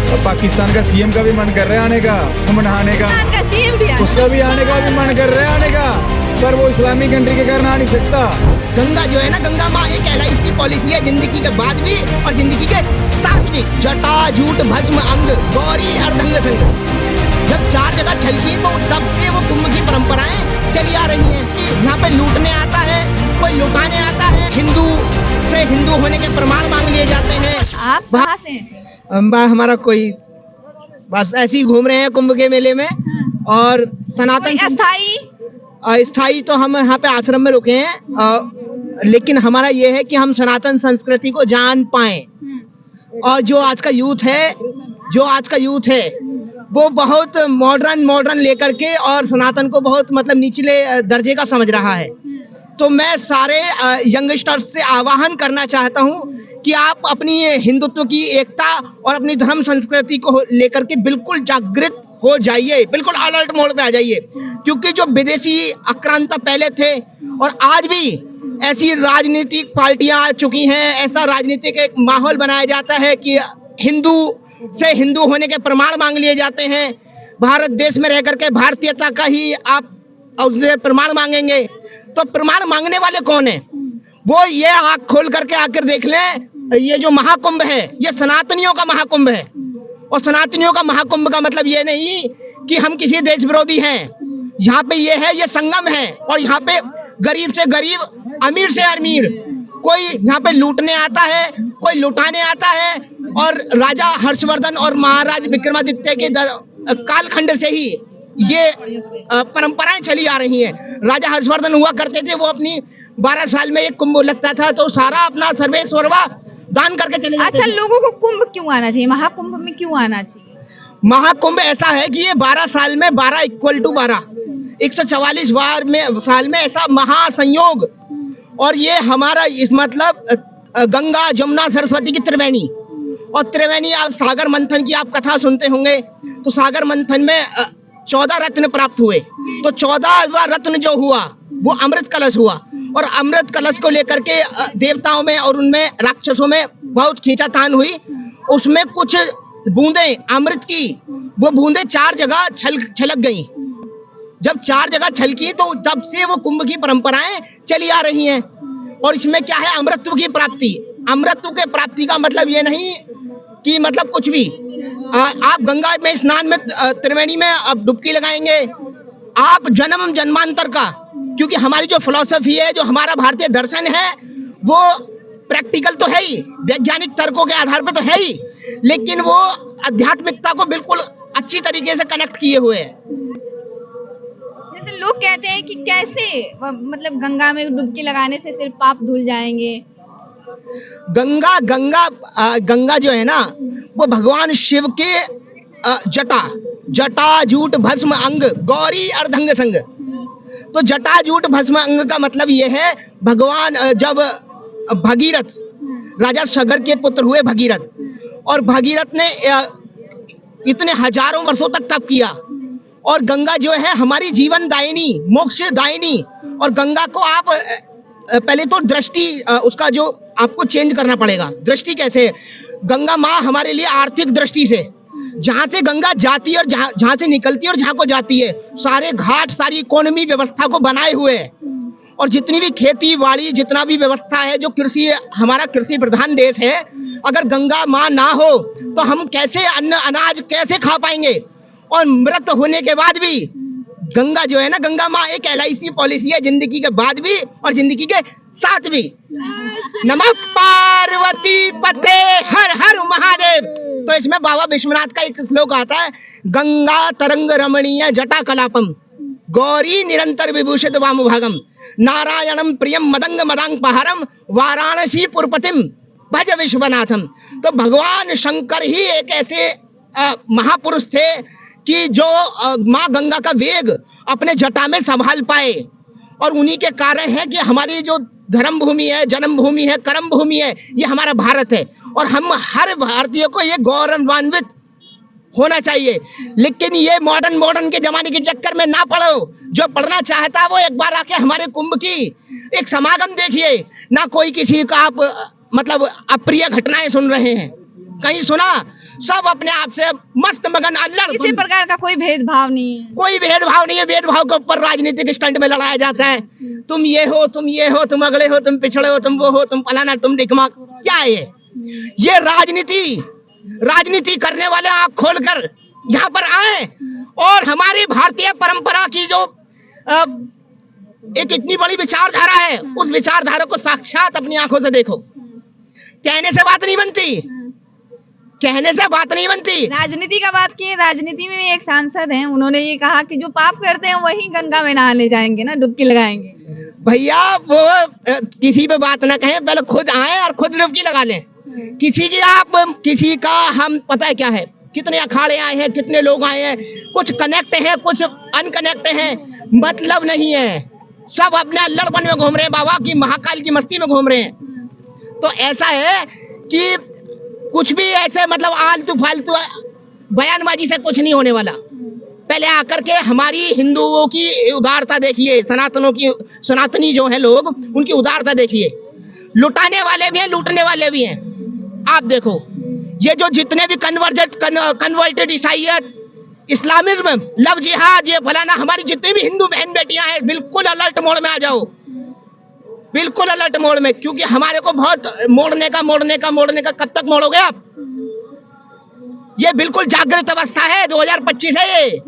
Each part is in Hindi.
अब पाकिस्तान का सीएम का भी मन कर रहा है आने का, कुंभ नहाने का, उसका भी आने का भी मन कर रहा है आने का, पर वो इस्लामिक कंट्री के कारण आ नहीं सकता। गंगा जो है ना, गंगा माँ एक LIC पॉलिसी है, जिंदगी के बाद भी और जिंदगी के साथ भी। जटा जूट भस्म अंग गौरी अर्धंग संग, जब 4 जगह छलकी तो तब से वो कुंभ की परंपराएं चली आ रही हैं। यहाँ पे लूटने आता है, कोई लुटाने आता है, हिंदू से हिंदू होने के प्रमाण मांग लिए जाते हैं। आप कहाँ से हैं? हमारा कोई बस ऐसे ही घूम रहे हैं कुंभ के मेले में। और सनातन स्थाई तो हम यहाँ पे आश्रम में रुके हैं, लेकिन हमारा ये है कि हम सनातन संस्कृति को जान पाएं। और जो आज का यूथ है वो बहुत मॉडर्न लेकर के और सनातन को बहुत मतलब निचले दर्जे का समझ रहा है। तो मैं सारे यंगस्टर्स से आह्वान करना चाहता हूँ कि आप अपनी हिंदुत्व की एकता और अपनी धर्म संस्कृति को लेकर के बिल्कुल जागृत हो जाइए, बिल्कुल अलर्ट मोड पे आ जाइए। क्योंकि जो विदेशी आक्रांता पहले थे और आज भी ऐसी राजनीतिक पार्टियां आ चुकी हैं, ऐसा राजनीतिक एक माहौल बनाया जाता है कि हिंदू से हिंदू होने के प्रमाण मांग लिए जाते हैं। भारत देश में रह करके भारतीयता का ही आप उससे प्रमाण मांगेंगे, तो प्रमाण मांगने वाले कौन है? वो ये आंख खोल करके आकर देख लें, ये जो महाकुंभ है ये सनातनियों का महाकुंभ है। और सनातनियों का महाकुंभ का मतलब ये नहीं कि हम किसी देश विरोधी हैं। यहाँ पे ये है, ये संगम है और यहाँ पे गरीब से गरीब, अमीर से अमीर, कोई यहाँ पे लूटने आता है, कोई लुटाने आता है। और राजा हर्षवर्धन और महाराज विक्रमादित्य के कालखंड से ही ये परंपराएं चली आ रही हैं। राजा हर्षवर्धन हुआ करते थे, वो अपनी 12 साल में एक कुंभ लगता था तो सारा अपना सर्वे सर्वा दान करके चले जाते थे। अच्छा, लोगों को कुंभ क्यों आना चाहिए, महाकुंभ में क्यों आना चाहिए? महाकुंभ ऐसा है कि ये 12 साल में 12 = 12, 144 बार में साल में ऐसा महासंयोग। और ये हमारा इस मतलब गंगा जमुना सरस्वती की त्रिवेणी, और त्रिवेणी आप सागर मंथन की आप कथा सुनते होंगे, तो सागर मंथन में 14 रत्न प्राप्त हुए। तो 14वां रत्न जो हुआ वो अमृत कलश हुआ, और अमृत कलश को लेकर के देवताओं में और उनमें राक्षसों में बहुत खींचातान हुई। उसमें कुछ बूंदें अमृत की, वो बूंदें 4 जगह छलक गई। जब 4 जगह छलकी तो तब से वो कुंभ की परंपराएं चली आ रही हैं। और इसमें क्या है, अमृतत्व की प्राप्ति। अमृतत्व के प्राप्ति का मतलब ये नहीं कि मतलब कुछ भी आप गंगा में स्नान में त्रिवेणी में आप डुबकी लगाएंगे, आप जन्म जन्मांतर का, क्योंकि हमारी जो फिलॉसफी है, जो हमारा भारतीय दर्शन है, वो प्रैक्टिकल तो है ही, वैज्ञानिक तर्कों के आधार पर तो है ही, लेकिन वो आध्यात्मिकता को बिल्कुल अच्छी तरीके से कनेक्ट किए हुए है। जैसे लोग कहते हैं कि कैसे मतलब गंगा में डुबकी लगाने से सिर्फ पाप धुल जाएंगे। गंगा जो है ना, वो भगवान शिव के जटा जूट भस्म अंग गौरी अर्धंग संग। तो जटा जूट भस्म अंग का मतलब ये है, भगवान जब भगीरथ, राजा सगर के पुत्र हुए भगीरथ, और भगीरथ ने इतने हजारों वर्षों तक तप किया। और गंगा जो है हमारी जीवन दायिनी, मोक्ष दायिनी। और गंगा को आप पहले तो दृष्टि उसका जो आपको चेंज करना पड़ेगा। दृष्टि कैसे है? गंगा माँ हमारे लिए आर्थिक दृष्टि से, जहाँ से गंगा जाती है और जहाँ से निकलती है और जहाँ को जाती है, सारे घाट, सारी इकोनॉमी व्यवस्था को बनाए हुए है। और जितनी भी खेती बाड़ी, जितना भी व्यवस्था है, जो कृषि, हमारा कृषि प्रधान देश है, अगर गंगा माँ ना हो तो हम कैसे अन्न अनाज कैसे खा पाएंगे? और मृत होने के बाद भी गंगा जो है ना, गंगा माँ एक LIC पॉलिसी है, जिंदगी के बाद भी और जिंदगी के साथ भी। नमः पार्वती पते हर हर महादेव। तो इसमें बाबा विश्वनाथ का एक श्लोक आता है, गंगा तरंग रमणीय जटा कलापम, गौरी निरंतर विभूषित वामभागम, नारायणम प्रियम मदंग मदांग पहारम, वाराणसी पुरपतिम भज विश्वनाथम। तो भगवान शंकर ही एक ऐसे महापुरुष थे कि जो माँ गंगा का वेग अपने जटा में संभाल पाए, और उन्हीं के कारण है कि हमारी जो धर्म भूमि है, जन्म भूमि है, कर्म भूमि है, ये हमारा भारत है, और हम हर भारतीय को ये गौरवान्वित होना चाहिए। लेकिन ये मॉडर्न के जमाने के चक्कर में ना पड़ो। जो पढ़ना चाहता है वो एक बार आके हमारे कुंभ की एक समागम देखिए। ना कोई किसी का आप मतलब अप्रिय घटनाएं सुन रहे हैं, कहीं सुना? सब अपने आप से मस्त मगन अल्लड़, किसी प्रकार का कोई भेदभाव नहीं है। कोई भेदभाव नहीं है। भेदभाव के ऊपर राजनीतिक स्टंट में लड़ाया जाता है। तुम ये हो, तुम ये हो, तुम अगले हो, तुम पिछड़े हो, तुम वो हो, तुम फलाना, तुम ढिकमाक। क्या है ये राजनीति करने वाले आंख खोलकर यहाँ पर आए और हमारी भारतीय परंपरा की जो एक इतनी बड़ी विचारधारा है, उस विचारधारा को साक्षात अपनी आंखों से देखो। कहने से बात नहीं बनती, कहने से बात नहीं बनती। राजनीति का बात की, राजनीति में भी एक सांसद हैं, उन्होंने ये कहा कि जो पाप करते हैं वही गंगा में नहाने जाएंगे ना, डुबकी लगाएंगे। भैया वो किसी पे बात ना कहें, पहले खुद आए और खुद डुबकी लगा लें। किसी का हम पता है क्या है, कितने अखाड़े आए हैं, कितने लोग आए हैं, कुछ कनेक्ट हैं, कुछ अनकनेक्ट हैं, मतलब नहीं है। सब अपने अल्लड़पन में घूम रहे हैं, बाबा की महाकाल की मस्ती में घूम रहे हैं। तो ऐसा है कि कुछ भी ऐसे मतलब आलतू फालतू बयानबाजी से कुछ नहीं होने वाला। पहले आकर के हमारी हिंदुओं की उदारता देखिए, सनातनी जो है लोग, उनकी उदारता देखिए। लुटाने वाले भी हैं, लूटने वाले भी हैं। आप देखो ये जो जितने भी कन्वर्टेड ईसाईयत, इस्लामिज्म, लव जिहाद, ये फलाना, हमारी जितनी भी हिंदू बहन बेटियां हैं, बिल्कुल अलर्ट मोड में आ जाओ, बिल्कुल अलर्ट मोड में। क्योंकि हमारे को बहुत मोड़ने का कब तक मोड़ोगे आप? ये बिल्कुल जागृत अवस्था है। 2025 है ये,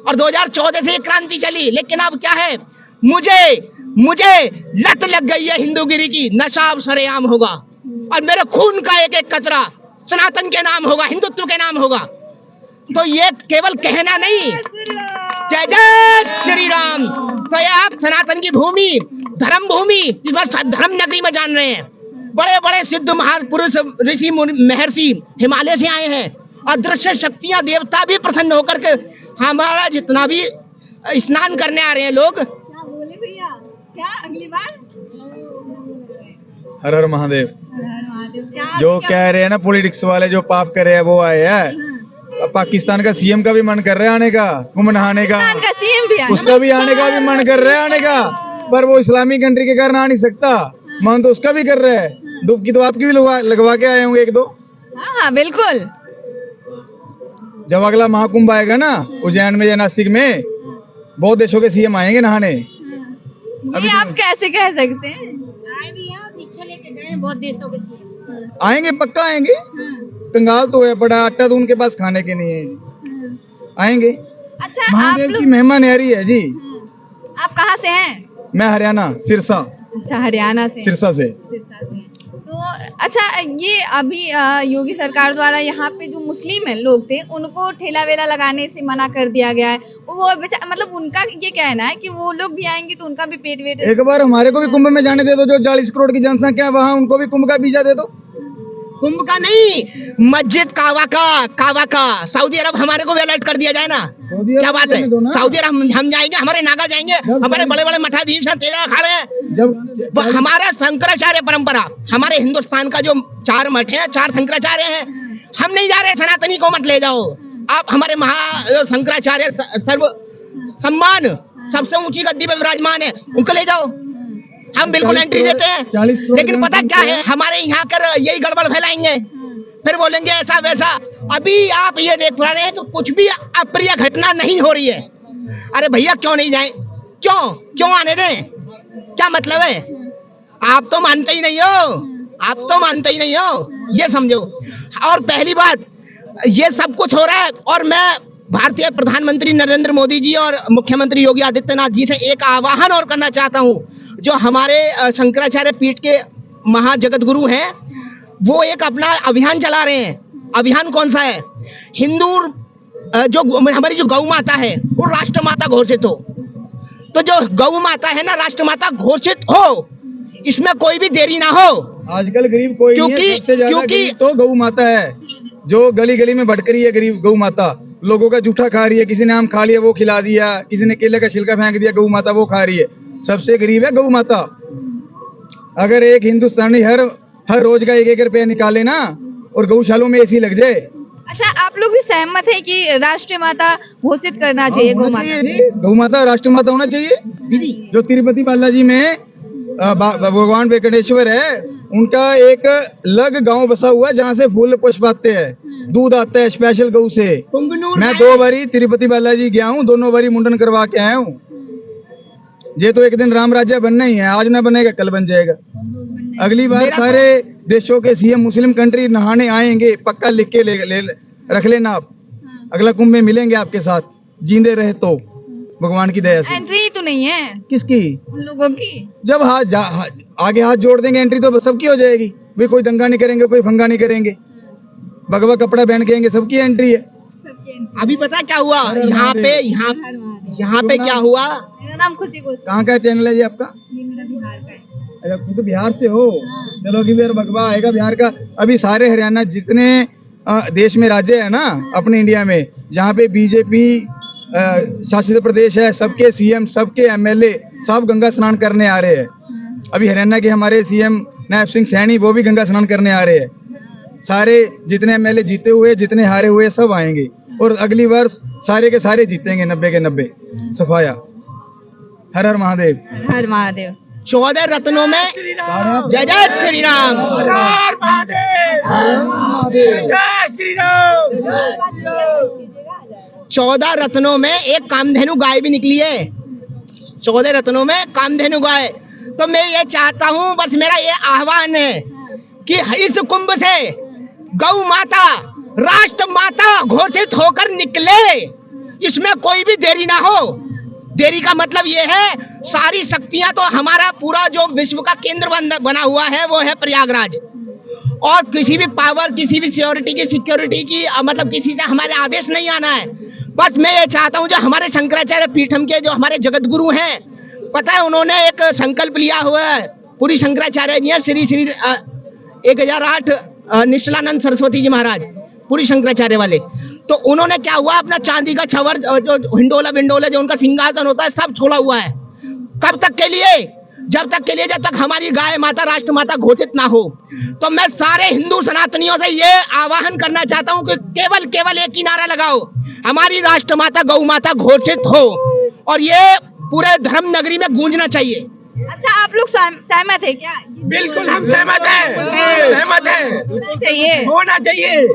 और 2014 से ये क्रांति चली। लेकिन अब क्या है, मुझे लत लग गई है हिंदूगिरी की। नशा अब सरेआम होगा और मेरे खून का एक एक कतरा सनातन के नाम होगा, हिंदुत्व के नाम होगा। तो ये केवल कहना नहीं, जय जय श्री राम। तो ये आप सनातन की भूमि, धर्म भूमि, इस बार धर्म नगरी में जान रहे हैं। बड़े बड़े सिद्ध महापुरुष, ऋषि महर्षि हिमालय से आए हैं। अदृश्य शक्तियां, देवता भी प्रसन्न होकर के हमारा जितना भी स्नान करने आ रहे हैं लोग। क्या बोले भैया, क्या अगली बार? हर हर महादेव। क्या जो कह रहे हैं ना पॉलिटिक्स वाले, जो पाप कर रहे हैं वो आए हैं। अब पाकिस्तान का सीएम का भी मन कर रहा है आने का, कुंभ नहाने का। पाकिस्तान का सीएम भी आना, उसका भी आने का भी मन कर रहा है आने का, पर वो इस्लामी कंट्री के कारण आ नहीं सकता। मन तो उसका भी कर रहा है। डुबकी तो आपकी भी लगवा के आए होंगे एक दो। हाँ बिल्कुल। जब अगला महाकुंभ आएगा ना उज्जैन में या नासिक में, बहुत देशों के सीएम आएंगे नहाने। ये आप कैसे कह सकते हैं? आए भी हैं, दीक्षा लेके गए बहुत देशों के सीएम। आएंगे, पक्का आएंगे। कंगाल तो है, बड़ा आटा तो उनके पास खाने के नहीं है, आएंगे। अच्छा, महादेव की महिमा न्यारी है जी। आप कहाँ से हैं? मैं हरियाणा, सिरसा। अच्छा, हरियाणा से। सिरसा से। तो अच्छा, ये अभी योगी सरकार द्वारा यहाँ पे जो मुस्लिम है लोग थे, उनको ठेला वेला लगाने से मना कर दिया गया है। वो मतलब उनका ये कहना है कि वो लोग भी आएंगे तो उनका भी पेट वेट। एक बार हमारे को भी कुंभ में जाने दे दो, जो 40 करोड़ की जनसंख्या है वहाँ, उनको भी कुंभ का वीजा दे दो। कुंभ का नहीं, मस्जिद काबा का सऊदी अरब हमारे को भी अलर्ट कर दिया जाए ना। क्या बात है, सऊदी अरब हम जाएंगे, हमारे नागा जाएंगे, हमारे बड़े बड़े मठाधीश तेरा अखाड़े हैं। हमारा शंकराचार्य परंपरा, हमारे हिंदुस्तान का जो 4 मठ है, 4 शंकराचार्य हैं, हम नहीं जा रहे। सनातनी को मत ले जाओ आप। हमारे महा शंकराचार्य सर्व सम्मान, सबसे ऊंची गद्दी पे विराजमान है, उनको ले जाओ। हम बिल्कुल एंट्री देते हैं। लेकिन पता क्या है, हमारे यहाँ कर यही गड़बड़ फैलाएंगे, फिर बोलेंगे ऐसा वैसा। अभी आप ये देख पा रहे हैं कि कुछ भी अप्रिय घटना नहीं हो रही है। अरे भैया क्यों नहीं जाएं? क्यों आने दें? क्या मतलब है? आप तो मानते ही नहीं हो, ये समझो। और पहली बात, ये सब कुछ हो रहा है और मैं भारतीय प्रधानमंत्री नरेंद्र मोदी जी और मुख्यमंत्री योगी आदित्यनाथ जी से एक आह्वान और करना चाहता हूँ। जो हमारे शंकराचार्य पीठ के महाजगत गुरु हैं, वो एक अपना अभियान चला रहे हैं। अभियान कौन सा है? हिंदू जो हमारी जो गौ माता है वो राष्ट्र माता घोषित हो। तो जो गौ माता है ना, राष्ट्र माता घोषित हो, इसमें कोई भी देरी ना हो। आजकल गरीब कोई नहीं है, सबसे ज्यादा गरीब तो गौ माता है, जो गली गली में भटक रही है गरीब गौ माता। लोगों का जूठा खा रही है, किसी ने आम खा लिया वो खिला दिया, किसी ने केले का छिलका फेंक दिया, गौ माता वो खा रही है। सबसे गरीब है गौ माता। अगर एक हिंदुस्तानी हर रोज का 1-1 रुपया निकाले ना और गौशालों में एसी लग जाए। अच्छा, आप लोग भी सहमत है कि राष्ट्रीय माता घोषित करना चाहिए गौ माता? गौ माता राष्ट्रीय माता होना चाहिए। जो तिरुपति बालाजी में भगवान वेंकटेश्वर है, उनका एक अलग गांव बसा हुआ है जहाँ से फूल पुष्प आते हैं, दूध आता है स्पेशल गौ से। मैं 2 बारी तिरुपति बालाजी गया हूँ, दोनों बारी मुंडन करवा के आया हूँ। ये तो एक दिन राम राज्य बनना ही है, आज ना बनेगा कल बन जाएगा। अगली बार सारे देशों के सीएम मुस्लिम कंट्री नहाने आएंगे, पक्का लिख के रख लेना आप। अगला कुंभ में मिलेंगे आपके साथ, जींदे रहे तो भगवान की दया से। एंट्री तो नहीं है किसकी? उन लोगों की। जब आगे हाथ जोड़ देंगे एंट्री तो सबकी हो जाएगी। भाई कोई दंगा नहीं करेंगे, कोई फंगा नहीं करेंगे, भगवा कपड़ा पहन के आएंगे, सबकी एंट्री है। अभी पता क्या हुआ यहाँ पे क्या हुआ? मेरा नाम खुशी गोस्वामी। कहाँ का चैनल है जी आपका? ये मेरा बिहार का है। अच्छा, खुद तो बिहार से हो। चलो कि बिहार भगवा आएगा बिहार का। अभी सारे हरियाणा जितने देश में राज्य है ना अपने इंडिया में, जहाँ पे बीजेपी शासित प्रदेश है, सबके सीएम, सबके एमएलए सब गंगा स्नान करने आ रहे हैं। अभी हरियाणा के हमारे सीएम नायब सिंह सैनी वो भी गंगा स्नान करने आ रहे हैं। सारे जितने एमएलए जीते हुए, जितने हारे हुए सब आएंगे और अगली बार सारे के सारे जीतेंगे, 90 के 90 सफाया। हर हर महादेव। हर महादेव। 14 रत्नों में जय जय श्री राम। 14 रत्नों में एक कामधेनु गाय भी निकली है। 14 रत्नों में कामधेनु गाय। तो मैं ये चाहता हूँ, बस मेरा ये आह्वान है कि इस कुंभ से गौ माता राष्ट्र माता घोषित होकर निकले, इसमें कोई भी देरी ना हो। देरी का मतलब ये है, सारी शक्तियां तो हमारा पूरा जो विश्व का केंद्र बना हुआ है वो है प्रयागराज, और किसी भी पावर, किसी भी सिक्योरिटी की मतलब किसी से हमारे आदेश नहीं आना है। बस मैं ये चाहता हूँ जो हमारे शंकराचार्य पीठम के जो हमारे जगत गुरु हैं, पता है उन्होंने एक संकल्प लिया हुआ है, पूरी शंकराचार्य जी श्री 1008 निश्चलानंद सरस्वती जी महाराज, पूरी शंकराचार्य वाले। तो उन्होंने क्या हुआ, अपना चांदी का छवर जो हिंडोला जो उनका सिंहासन होता है सब छोड़ा हुआ है। कब तक के लिए? जब तक हमारी गाय माता राष्ट्र माता घोषित ना हो। तो मैं सारे हिंदू सनातनियों से ये आह्वान करना चाहता हूँ कि केवल एक ही नारा लगाओ, हमारी राष्ट्र माता गौ माता घोषित हो, और ये पूरे धर्म नगरी में गूंजना चाहिए। अच्छा, आप लोग सहमत है क्या? बिल्कुल हम सहमत हैं, चाहिए होना चाहिए।